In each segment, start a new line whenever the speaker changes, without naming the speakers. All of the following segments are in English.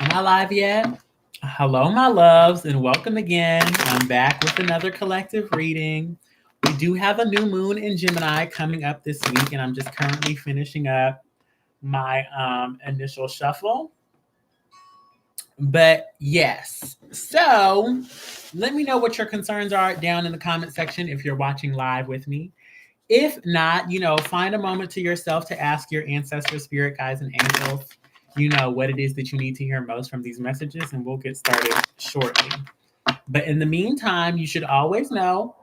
Am I live yet? Hello, my loves, and welcome again. I'm back with another collective reading. We do have a new moon in Gemini coming up this week, and I'm just currently finishing up my initial shuffle. But yes, so let me know what your concerns are down in the comment section if you're watching live with me. If not, find a moment to yourself to ask your ancestors, spirit guides, and angels, what it is that you need to hear most from these messages, and we'll get started shortly. But in the meantime, you should always know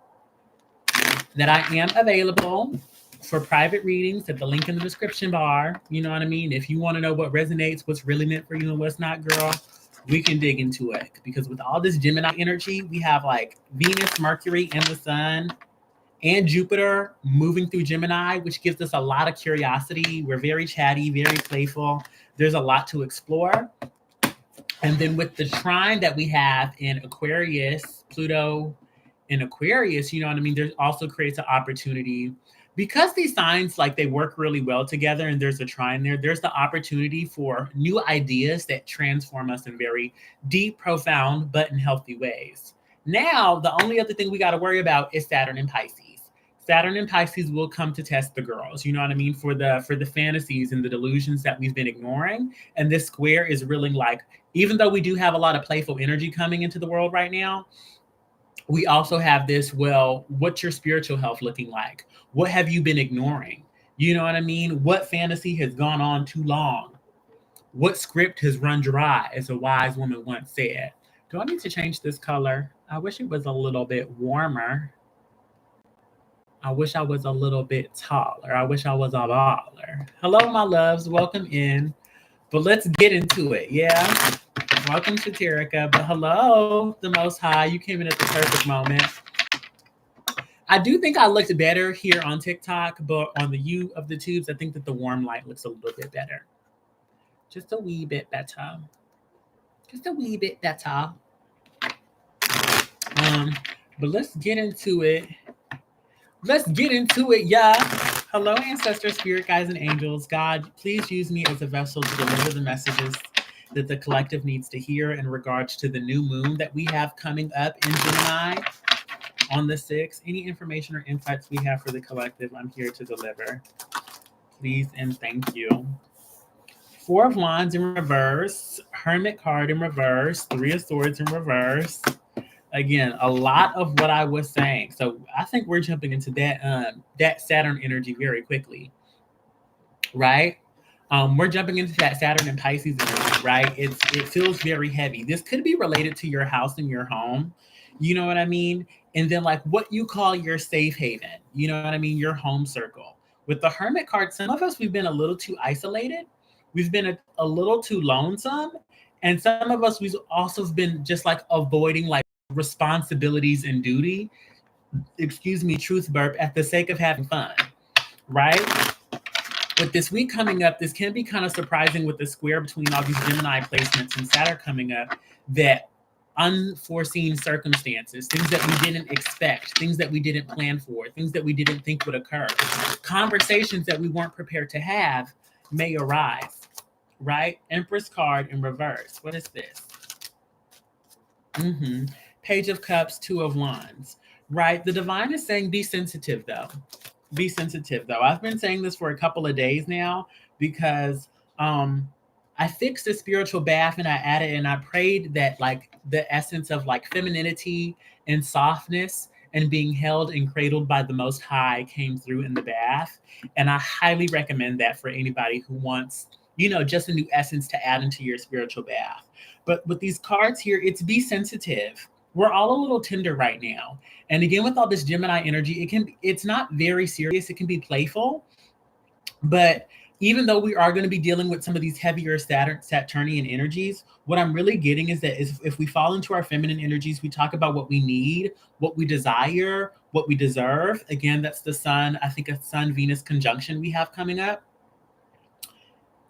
that I am available for private readings at the link in the description bar. You know what I mean? If you want to know what resonates, what's really meant for you, and what's not, girl, we can dig into it. Because with all this Gemini energy, we have like Venus, Mercury, and the Sun and Jupiter moving through Gemini, which gives us a lot of curiosity. We're very chatty, very playful. There's a lot to explore. And then with the trine that we have in Aquarius, Pluto in Aquarius, you know what I mean? There also creates an opportunity because these signs like they work really well together and there's a trine there, there's the opportunity for new ideas that transform us in very deep, profound, but in healthy ways. Now, the only other thing we got to worry about is Saturn and Pisces. Saturn and Pisces will come to test the girls, you know what I mean, for the fantasies and the delusions that we've been ignoring. And this square is really like, even though we do have a lot of playful energy coming into the world right now, we also have this, well, what's your spiritual health looking like? What have you been ignoring? You know what I mean? What fantasy has gone on too long? What script has run dry, as a wise woman once said? Do I need to change this color? I wish it was a little bit warmer. I wish I was a little bit taller. I wish I was a baller. Hello, my loves. Welcome in. But let's get into it. Yeah. Welcome to Terica. But hello, the Most High. You came in at the perfect moment. I do think I looked better here on TikTok, but on the U of the tubes, I think that the warm light looks a little bit better. Just a wee bit better. Just a wee bit better. But let's get into it. Let's get into it, yeah. Hello, ancestors, spirit guides, and angels. God, please use me as a vessel to deliver the messages that the collective needs to hear in regards to the new moon that we have coming up in Gemini on the 6th. Any information or insights we have for the collective, I'm here to deliver. Please and thank you. Four of Wands in reverse, Hermit card in reverse, Three of Swords in reverse. Again, a lot of what I was saying. So I think we're jumping into that Saturn energy very quickly, right? We're jumping into that Saturn and Pisces energy, right? It feels very heavy. This could be related to your house and your home. You know what I mean? And then like what you call your safe haven. You know what I mean? Your home circle. With the Hermit card, some of us we've been a little too isolated. We've been a little too lonesome, and some of us we've also been just like avoiding like responsibilities and duty. Excuse me, truth burp at the sake of having fun, right? With this week coming up, this can be kind of surprising with the square between all these Gemini placements and Saturn coming up, that unforeseen circumstances, things that we didn't expect, things that we didn't plan for, things that we didn't think would occur, conversations that we weren't prepared to have may arise, right? Empress card in reverse. What is this? Page of Cups, Two of Wands, right? The divine is saying be sensitive though. Be sensitive though. I've been saying this for a couple of days now because I fixed a spiritual bath and I added and I prayed that like the essence of like femininity and softness and being held and cradled by the Most High came through in the bath. And I highly recommend that for anybody who wants, just a new essence to add into your spiritual bath. But with these cards here, it's be sensitive. We're all a little tender right now. And again, with all this Gemini energy, it's not very serious. It can be playful. But even though we are going to be dealing with some of these heavier Saturnian energies, what I'm really getting is that if we fall into our feminine energies, we talk about what we need, what we desire, what we deserve. Again, that's the Sun, I think a Sun-Venus conjunction we have coming up,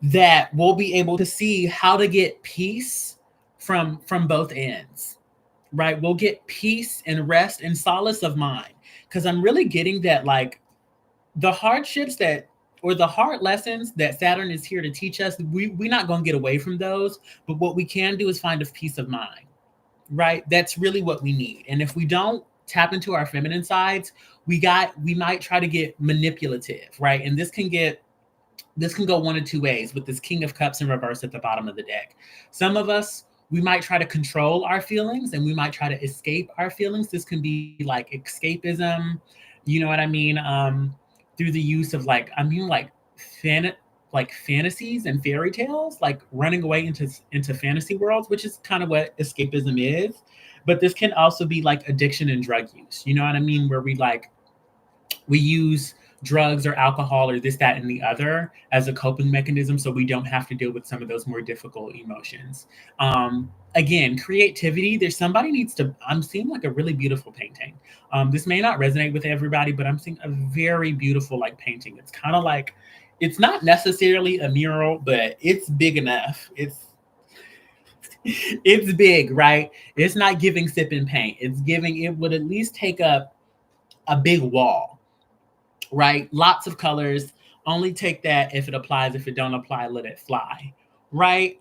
that we'll be able to see how to get peace from both ends, right? We'll get peace and rest and solace of mind. Because I'm really getting that like the hardships that or the hard lessons that Saturn is here to teach us, we're not going to get away from those. But what we can do is find a peace of mind, right? That's really what we need. And if we don't tap into our feminine sides, we might try to get manipulative, right? And this can go one of two ways with this King of Cups in reverse at the bottom of the deck. Some of us, we might try to control our feelings and we might try to escape our feelings. This can be like escapism, you know what I mean? Through the use of like fantasies and fairy tales, like running away into fantasy worlds, which is kind of what escapism is. But this can also be like addiction and drug use. You know what I mean? Where we use drugs or alcohol or this, that, and the other as a coping mechanism so we don't have to deal with some of those more difficult emotions. Again, creativity, I'm seeing like a really beautiful painting. This may not resonate with everybody, but I'm seeing a very beautiful like painting. It's kind of like, it's not necessarily a mural, but it's big enough. It's big, right? It's not giving sip and paint. It would at least take up a big wall, right? Lots of colors. Only take that if it applies. If it don't apply, let it fly, right?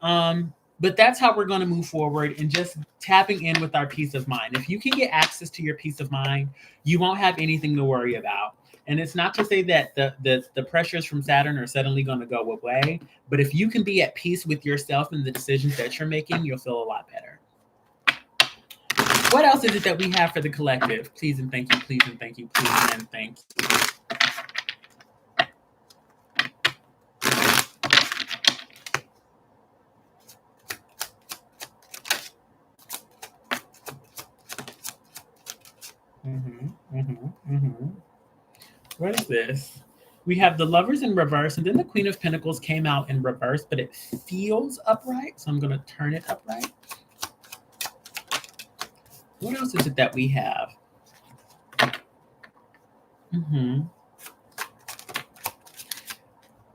But that's how we're going to move forward and just tapping in with our peace of mind. If you can get access to your peace of mind, you won't have anything to worry about. And it's not to say that the pressures from Saturn are suddenly going to go away, but if you can be at peace with yourself and the decisions that you're making, you'll feel a lot better. What else is it that we have for the collective? Please and thank you, please and thank you, please and thank you. What is this? We have the Lovers in reverse, and then the Queen of Pentacles came out in reverse, but it feels upright, so I'm going to turn it upright. What else is it that we have?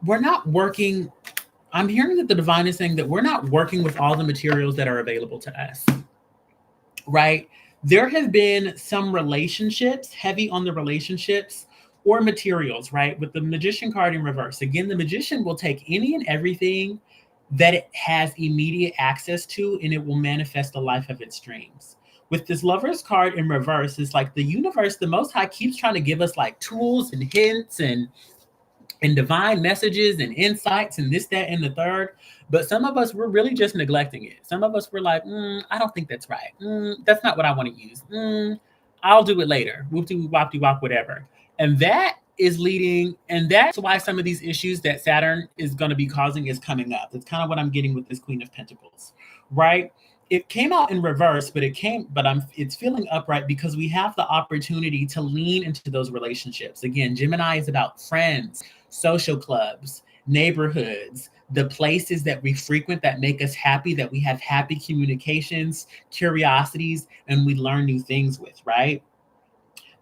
We're not working. I'm hearing that the divine is saying that we're not working with all the materials that are available to us, right? There have been some relationships, heavy on the relationships or materials, right? With the Magician card in reverse. Again, the Magician will take any and everything that it has immediate access to, and it will manifest the life of its dreams. With this Lover's card in reverse, it's like the universe, the Most High keeps trying to give us like tools and hints and divine messages and insights and this, that, and the third. But some of us, we're really just neglecting it. Some of us, we're like, I don't think that's right. That's not what I want to use. I'll do it later. Whoop-de-wop-de-wop, whatever. And that is leading, and that's why some of these issues that Saturn is going to be causing is coming up. That's kind of what I'm getting with this Queen of Pentacles, right? It came out in reverse, but it's feeling upright because we have the opportunity to lean into those relationships. Again, Gemini is about friends, social clubs, neighborhoods, the places that we frequent that make us happy, that we have happy communications, curiosities, and we learn new things with, right?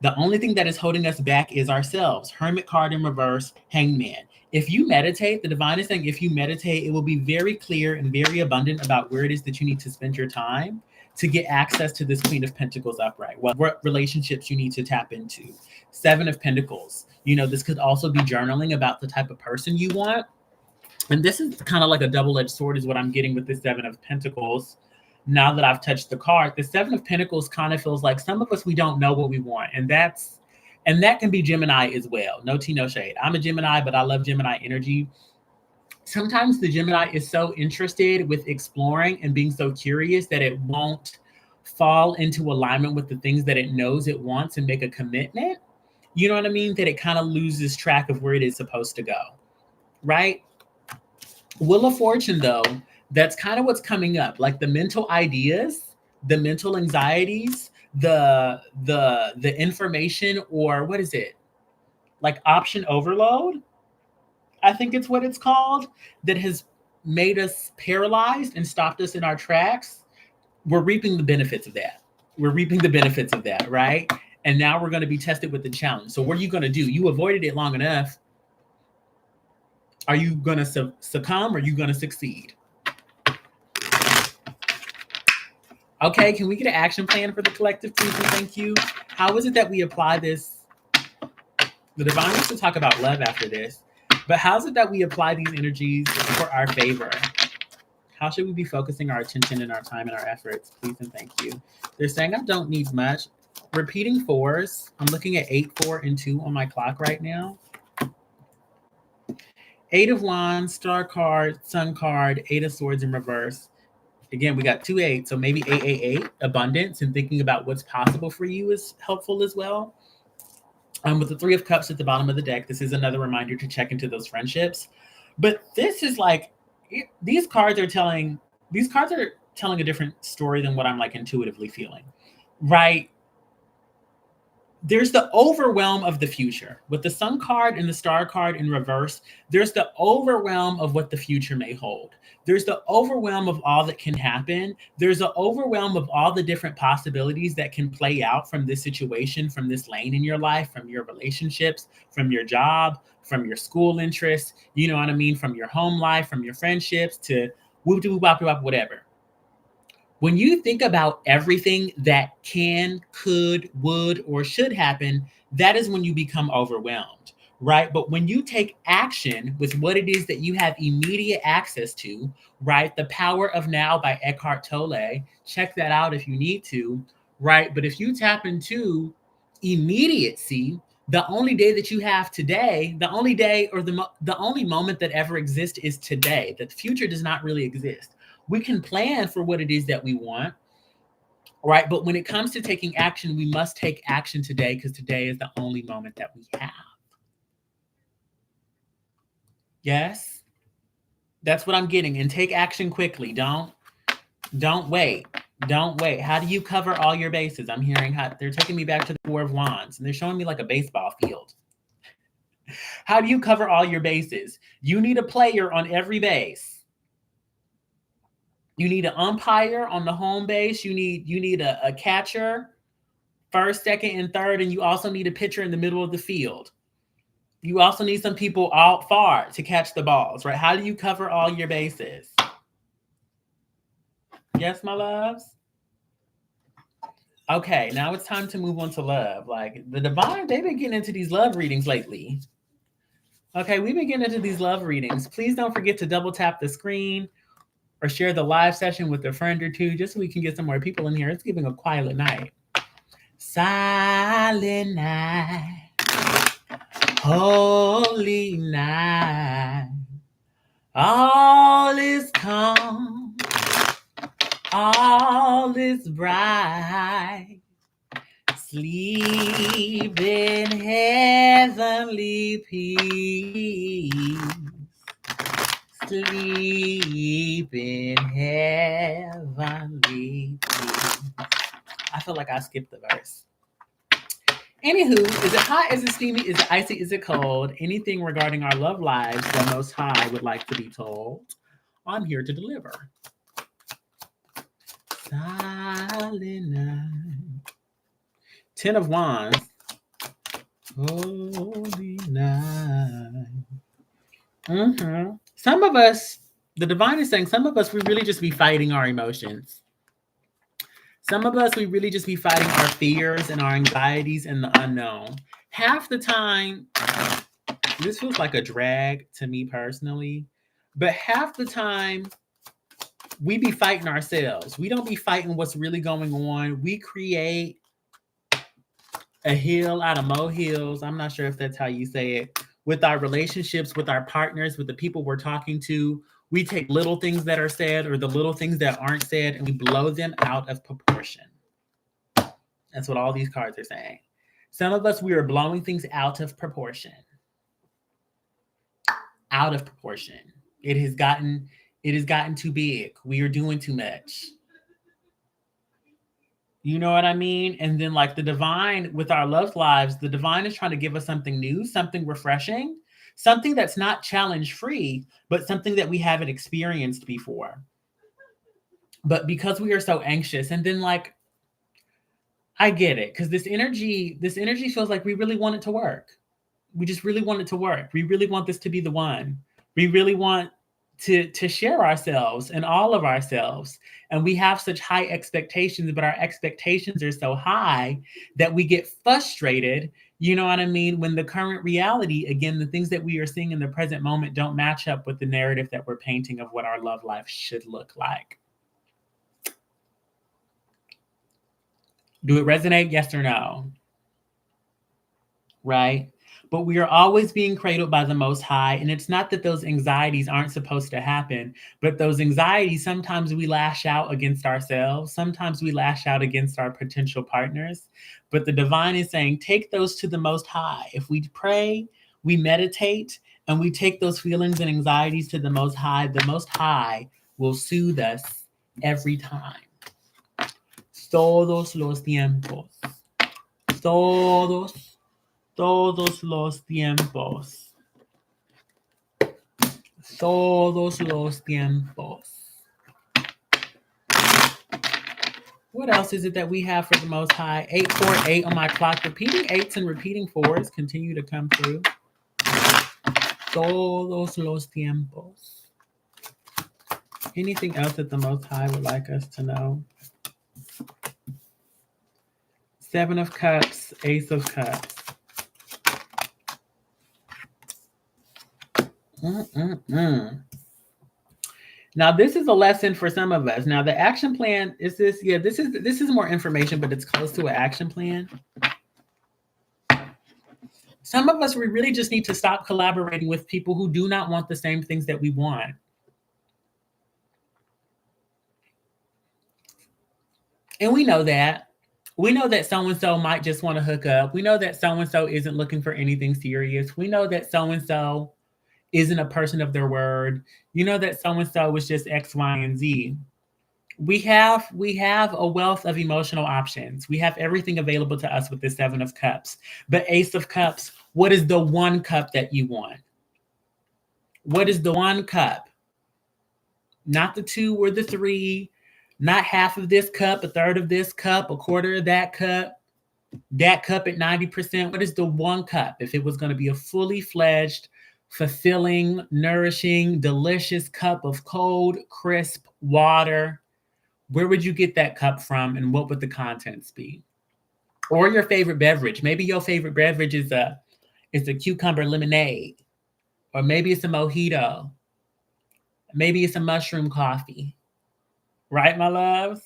The only thing that is holding us back is ourselves. Hermit card in reverse, Hangman. If you meditate, the divine is saying if you meditate, it will be very clear and very abundant about where it is that you need to spend your time to get access to this Queen of Pentacles upright. What relationships you need to tap into. Seven of Pentacles. This could also be journaling about the type of person you want. And this is kind of like a double-edged sword is what I'm getting with the Seven of Pentacles. Now that I've touched the card, the Seven of Pentacles kind of feels like some of us, we don't know what we want. And that can be Gemini as well. No tea, no shade. I'm a Gemini, but I love Gemini energy. Sometimes the Gemini is so interested with exploring and being so curious that it won't fall into alignment with the things that it knows it wants and make a commitment. You know what I mean? That it kind of loses track of where it is supposed to go, right? Wheel of Fortune, though, that's kind of what's coming up. Like the mental ideas, the mental anxieties, the information, or what is it? Like option overload, I think it's what it's called, that has made us paralyzed and stopped us in our tracks. We're reaping the benefits of that. Right? And now we're going to be tested with the challenge. So what are you going to do? You avoided it long enough. Are you going to succumb or are you going to succeed? Okay, can we get an action plan for the collective, please? And thank you. How is it that we apply this? The divine wants to talk about love after this. But how's it that we apply these energies for our favor? How should we be focusing our attention and our time and our efforts? Please and thank you. They're saying I don't need much. Repeating fours. I'm looking at 8, 4, and 2 on my clock right now. 8 of Wands, Star card, Sun card, 8 of Swords in reverse. Again, we got 2 8, so maybe 888, abundance, and thinking about what's possible for you is helpful as well. With the 3 of Cups at the bottom of the deck, this is another reminder to check into those friendships. But this is like, these cards are telling a different story than what I'm like intuitively feeling, right? There's the overwhelm of the future. With the Sun card and the Star card in reverse, there's the overwhelm of what the future may hold. There's the overwhelm of all that can happen. There's the overwhelm of all the different possibilities that can play out from this situation, from this lane in your life, from your relationships, from your job, from your school interests, you know what I mean? From your home life, from your friendships to whoop-de-whoop-wop-de-wop, whatever. When you think about everything that can, could, would, or should happen, that is when you become overwhelmed, right? But when you take action with what it is that you have immediate access to, right? The Power of Now by Eckhart Tolle, check that out if you need to, right? But if you tap into immediacy, the only day that you have today, the only day or the only moment that ever exists is today. The future does not really exist. We can plan for what it is that we want, right? But when it comes to taking action, we must take action today because today is the only moment that we have. Yes? That's what I'm getting. And take action quickly. Don't wait. Don't wait. How do you cover all your bases? I'm hearing how they're taking me back to the 4 of Wands and they're showing me like a baseball field. How do you cover all your bases? You need a player on every base. You need an umpire on the home base. You need a catcher, first, second, and third, and you also need a pitcher in the middle of the field. You also need some people out far to catch the balls, right? How do you cover all your bases? Yes, my loves? Okay, now it's time to move on to love. Like the divine, they've been getting into these love readings lately. Okay, we've been getting into these love readings. Please don't forget to double tap the screen or share the live session with a friend or two, just so we can get some more people in here. It's giving a quiet night. Silent night, holy night, all is calm, all is bright, sleep in heavenly peace. Sleep in heavenly peace. I feel like I skipped the verse. Anywho, is it hot? Is it steamy? Is it icy? Is it cold? Anything regarding our love lives the Most High would like to be told, I'm here to deliver. Silent night. 10 of Wands. Holy night. Some of us, the divine is saying, some of us, we really just be fighting our emotions. Some of us, we really just be fighting our fears and our anxieties and the unknown. Half the time, this feels like a drag to me personally, but half the time, we be fighting ourselves. We don't be fighting what's really going on. We create a hill out of molehills. I'm not sure if that's how you say it. With our relationships, with our partners, with the people we're talking to, we take little things that are said or the little things that aren't said and we blow them out of proportion. That's what all these cards are saying. Some of us, we are blowing things out of proportion. Out of proportion. It has gotten too big. We are doing too much. You know what I mean? And then like the divine with our love lives, the divine is trying to give us something new, something refreshing, something that's not challenge free, but something that we haven't experienced before. But because we are so anxious, and then like, I get it, because this energy feels like we really want it to work. We just really want it to work. We really want this to be the one. We really want to share ourselves and all of ourselves. And we have such high expectations, but our expectations are so high that we get frustrated You know what I mean? When the current reality, again, the things that we are seeing in the present moment don't match up with the narrative that we're painting of what our love life should look like. Do it resonate? Yes or no? Right? But we are always being cradled by the Most High. And it's not that those anxieties aren't supposed to happen, but those anxieties, sometimes we lash out against ourselves. Sometimes we lash out against our potential partners. But the divine is saying, take those to the Most High. If we pray, we meditate, and we take those feelings and anxieties to the Most High will soothe us every time. Todos los tiempos. Todos los tiempos. Todos los tiempos. What else is it that we have for the Most High? 848 on my clock. Repeating eights and repeating fours continue to come through. Todos los tiempos. Anything else that the Most High would like us to know? 7 of Cups, Ace of Cups. Now, this is a lesson for some of us. Now, the action plan is this. Yeah, this is more information, but it's close to an action plan. Some of us, we really just need to stop collaborating with people who do not want the same things that we want. And we know that. We know that so-and-so might just want to hook up. We know that so-and-so isn't looking for anything serious. We know that so-and-so isn't a person of their word. You know that so-and-so was just X, Y, and Z. We have a wealth of emotional options. We have everything available to us with the 7 of Cups. But Ace of Cups, what is the one cup that you want? What is the one cup? Not the 2 or the 3, not half of this cup, a third of this cup, a quarter of that cup at 90%. What is the one cup? If it was going to be a fully fledged, fulfilling, nourishing, delicious cup of cold, crisp water, where would you get that cup from, and what would the contents be? Or your favorite beverage. Maybe your favorite beverage is a cucumber lemonade, or maybe it's a mojito. Maybe it's a mushroom coffee. Right, my loves?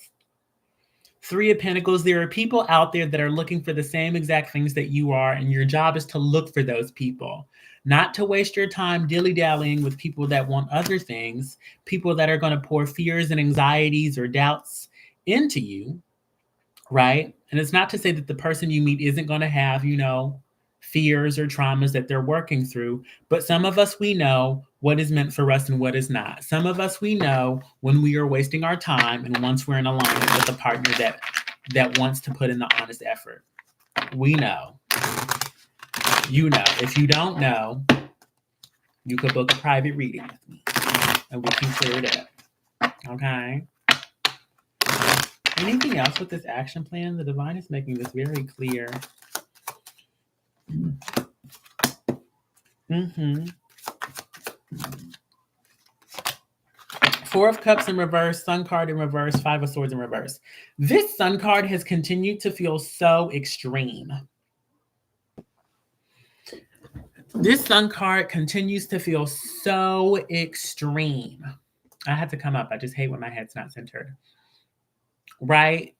3 of Pentacles, there are people out there that are looking for the same exact things that you are, and your job is to look for those people. Not to waste your time dilly-dallying with people that want other things, people that are going to pour fears and anxieties or doubts into you, right? And it's not to say that the person you meet isn't going to have, fears or traumas that they're working through. But some of us, we know what is meant for us and what is not. Some of us, we know when we are wasting our time, and once we're in alignment with a partner that wants to put in the honest effort. We know. You know. If you don't know, you could book a private reading with me and we can clear it up. Okay? Anything else with this action plan? The divine is making this very clear. Mm-hmm. 4 of Cups in reverse, Sun card in reverse, 5 of Swords in reverse. This Sun card has continued to feel so extreme. This Sun card continues to feel so extreme. I had to come up. I just hate when my head's not centered. Right?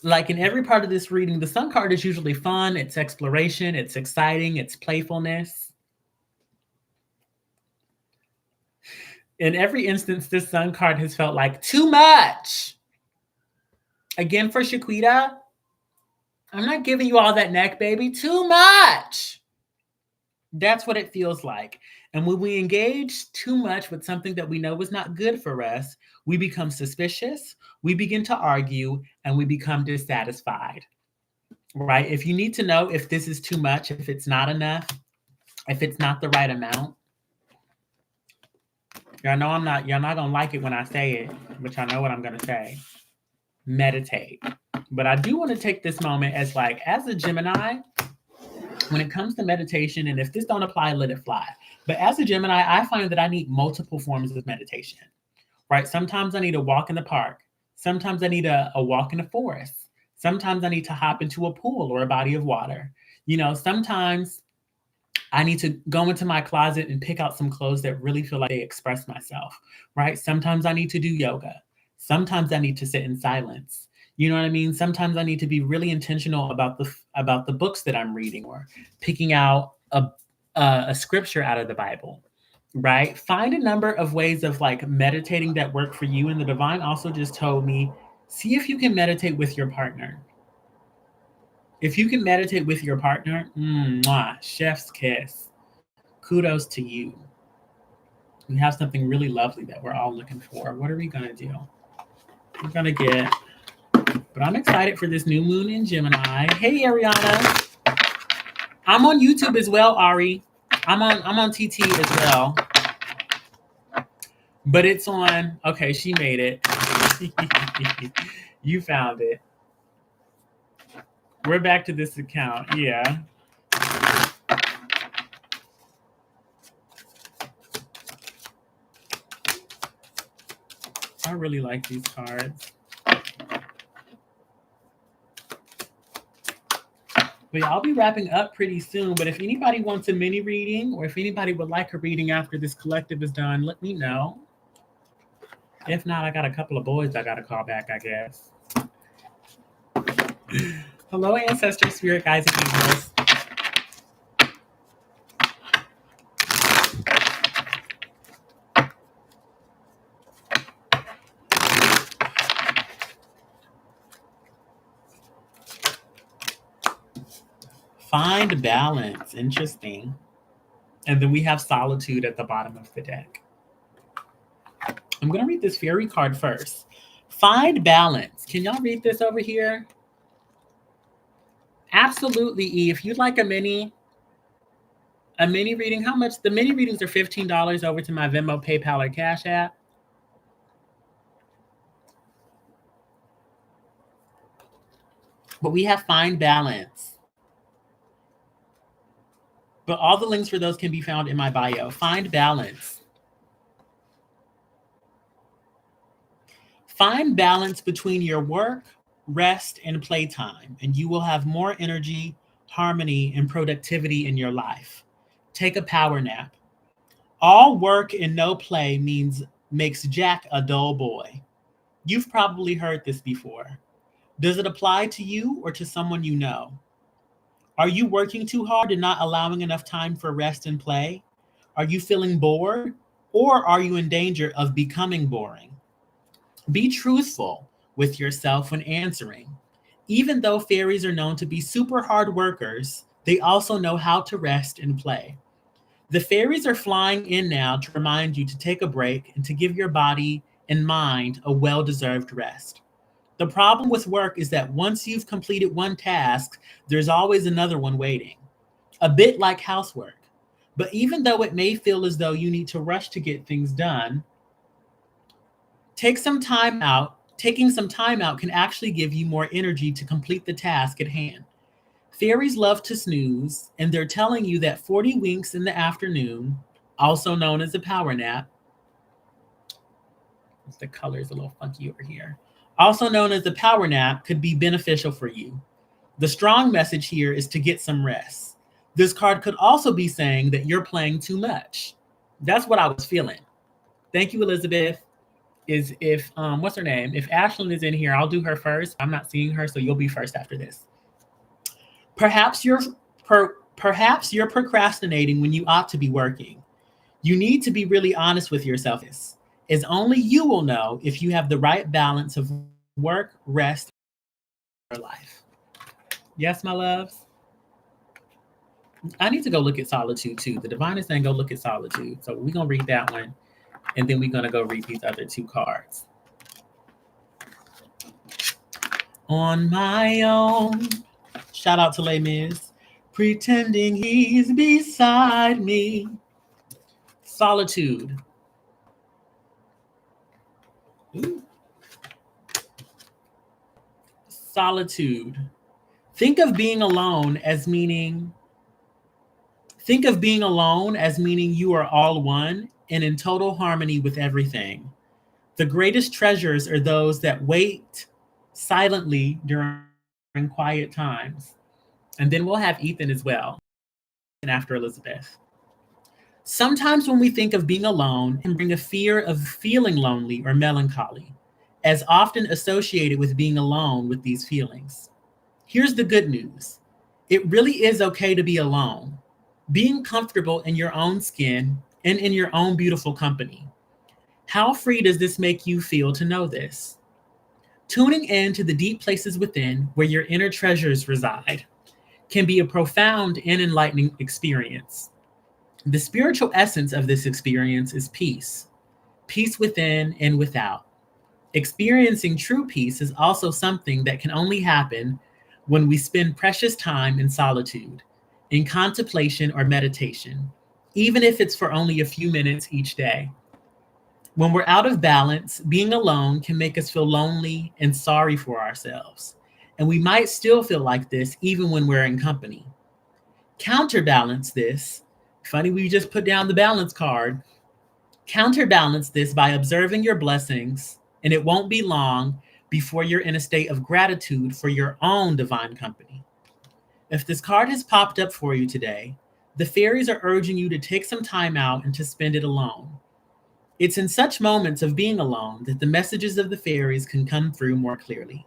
Like in every part of this reading, the Sun card is usually fun. It's exploration. It's exciting. It's playfulness. In every instance, this Sun card has felt like too much. Again, for Shaquita, I'm not giving you all that neck, baby. Too much. That's what it feels like. And when we engage too much with something that we know is not good for us, we become suspicious, we begin to argue, and we become dissatisfied, right? If you need to know if this is too much, if it's not enough, if it's not the right amount, y'all know y'all not gonna like it when I say it, but y'all know what I'm gonna say. Meditate. But I do want to take this moment as a Gemini, when it comes to meditation, and if this don't apply, let it fly. But as a Gemini, I find that I need multiple forms of meditation, right? Sometimes I need a walk in the park. Sometimes I need a walk in the forest. Sometimes I need to hop into a pool or a body of water. Sometimes I need to go into my closet and pick out some clothes that really feel like they express myself, right? Sometimes I need to do yoga. Sometimes I need to sit in silence. You know what I mean? Sometimes I need to be really intentional about the books that I'm reading, or picking out a scripture out of the Bible, right? Find a number of ways of like meditating that work for you. And the divine also just told me, see if you can meditate with your partner. If you can meditate with your partner, chef's kiss. Kudos to you. We have something really lovely that we're all looking for. What are we going to do? We're going to get, but I'm excited for this new moon in Gemini. Hey, Ariana. I'm on YouTube as well, Ari. I'm on TT as well. But it's on, okay, she made it. You found it. We're back to this account. Yeah. I really like these cards. But I'll be wrapping up pretty soon. But if anybody wants a mini reading, or if anybody would like a reading after this collective is done, let me know. If not, I got a couple of boys I got to call back, I guess. Hello, ancestors, spirit guides, and angels. Find balance. Interesting. And then we have solitude at the bottom of the deck. I'm going to read this fairy card first. Find balance. Can y'all read this over here? Absolutely, E. If you'd like a mini reading, how much? The mini readings are $15 over to my Venmo, PayPal, or Cash App. But we have find balance. But all the links for those can be found in my bio. Find balance. Find balance between your work, rest, and playtime, and you will have more energy, harmony, and productivity in your life. Take a power nap. All work and no play makes Jack a dull boy. You've probably heard this before. Does it apply to you or to someone you know? Are you working too hard and not allowing enough time for rest and play? Are you feeling bored, or are you in danger of becoming boring? Be truthful with yourself when answering. Even though fairies are known to be super hard workers, they also know how to rest and play. The fairies are flying in now to remind you to take a break and to give your body and mind a well-deserved rest. The problem with work is that once you've completed one task, there's always another one waiting. A bit like housework. But even though it may feel as though you need to rush to get things done, taking some time out can actually give you more energy to complete the task at hand. Fairies love to snooze, and they're telling you that 40 winks in the afternoon, also known as a power nap, the color's a little funky over here, also known as a power nap, could be beneficial for you. The strong message here is to get some rest. This card could also be saying that you're playing too much. That's what I was feeling. Thank you, Elizabeth. If what's her name? If Ashlyn is in here, I'll do her first. I'm not seeing her, so you'll be first after this. Perhaps you're procrastinating when you ought to be working. You need to be really honest with yourself, as only you will know if you have the right balance of work, rest, and your life. Yes, my loves? I need to go look at solitude too. The divine is saying go look at solitude. So we're going to read that one, and then we're going to go read these other two cards. On my own. Shout out to Les Mis. Pretending he's beside me. Solitude. Ooh. Solitude. Think of being alone as meaning you are all one and in total harmony with everything. The greatest treasures are those that wait silently during quiet times. And then we'll have Ethan as well. And after Elizabeth. Sometimes when we think of being alone, it can bring a fear of feeling lonely or melancholy, as often associated with being alone with these feelings. Here's the good news. It really is okay to be alone, being comfortable in your own skin and in your own beautiful company. How free does this make you feel to know this? Tuning in to the deep places within where your inner treasures reside can be a profound and enlightening experience. The spiritual essence of this experience is peace, peace within and without. Experiencing true peace is also something that can only happen when we spend precious time in solitude, in contemplation or meditation, even if it's for only a few minutes each day. When we're out of balance, being alone can make us feel lonely and sorry for ourselves. And we might still feel like this even when we're in company. Counterbalance this. Funny, we just put down the balance card. Counterbalance this by observing your blessings, and it won't be long before you're in a state of gratitude for your own divine company. If this card has popped up for you today, the fairies are urging you to take some time out and to spend it alone. It's in such moments of being alone that the messages of the fairies can come through more clearly.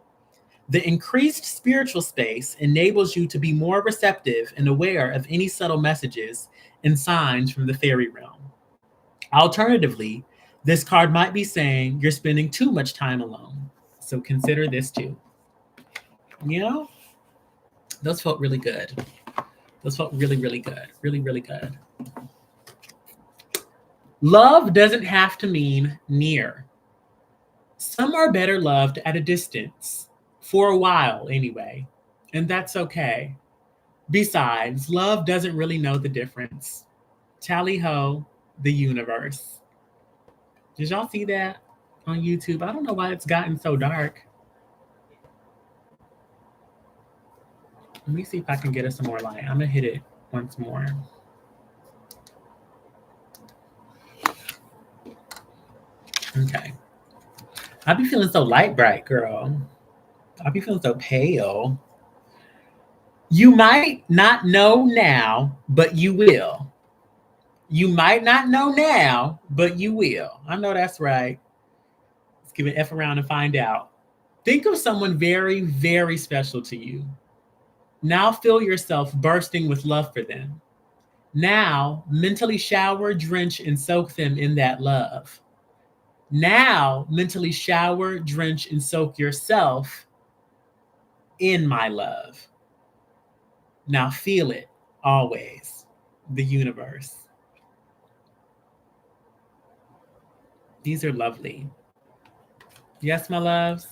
The increased spiritual space enables you to be more receptive and aware of any subtle messages and signs from the fairy realm. Alternatively, this card might be saying you're spending too much time alone. So consider this too. You know, those felt really good. Those felt really, really good. Really, really good. Love doesn't have to mean near. Some are better loved at a distance, for a while anyway, and that's okay. Besides, love doesn't really know the difference. Tally ho, the universe. Did y'all see that on YouTube? I don't know why it's gotten so dark. Let me see if I can get us some more light. I'm gonna hit it once more. Okay. I be feeling so light bright, girl. I be feeling so pale. You might not know now, but you will. You might not know now, but you will. I know that's right. Let's give an F around and find out. Think of someone very, very special to you. Now feel yourself bursting with love for them. Now mentally shower, drench, and soak them in that love. Now mentally shower, drench, and soak yourself in my love. Now feel it always, the universe. These are lovely. Yes, my loves?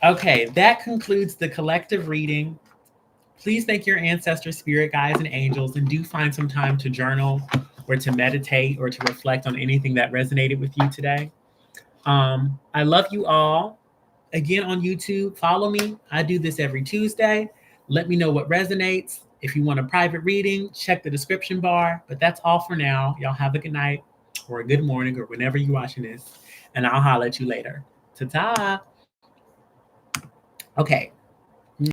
Okay, that concludes the collective reading. Please thank your ancestor, spirit guides, and angels, and do find some time to journal or to meditate or to reflect on anything that resonated with you today. I love you all. Again, on YouTube, follow me. I do this every Tuesday. Let me know what resonates. If you want a private reading, check the description bar. But that's all for now. Y'all have a good night or a good morning or whenever you're watching this. And I'll holler at you later. Ta-ta. Okay.